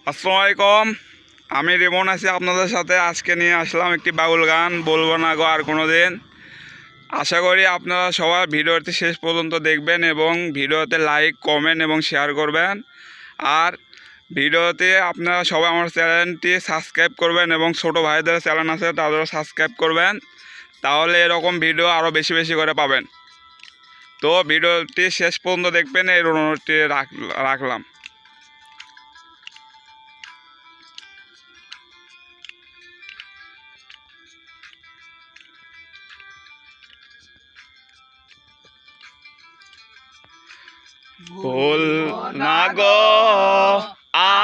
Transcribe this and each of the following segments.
আসসালামু আলাইকুম। আমি রিমন আছি আপনাদের সাথে। আজকে নিয়ে আসলাম একটি বাউল গান, বলবো না গো আর কোনো দিন। আশা করি আপনারা সবাই ভিডিওটি শেষ পর্যন্ত দেখবেন এবং ভিডিওতে লাইক, কমেন্ট এবং শেয়ার করবেন। আর ভিডিওতে আপনারা সবাই আমার চ্যানেলটি সাবস্ক্রাইব করবেন এবং ছোটো ভাইদের চ্যানেল আছে তাদেরও সাবস্ক্রাইব করবেন, তাহলে এরকম ভিডিও আরও বেশি বেশি করে পাবেন। তো ভিডিওটি শেষ পর্যন্ত দেখবেন, এই অনুরোধটি রাখলাম। ভুল না গো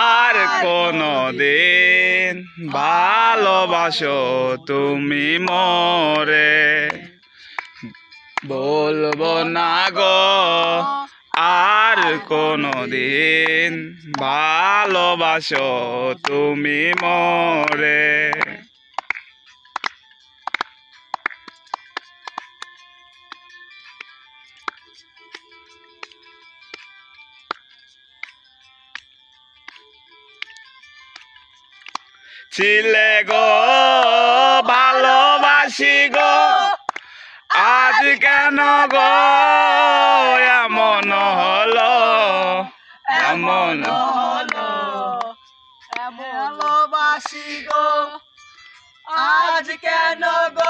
আর কোনো দিন, ভালোবাসো তুমি মোরে। বলবো না গো আর কোনো দিন, ভালোবাসো তুমি মোরে। ছিলে গো ভালোবাসি গো, আজ কেন গো এমন হলো, এমন হলো ভালোবাসি গো, আজ কেন গো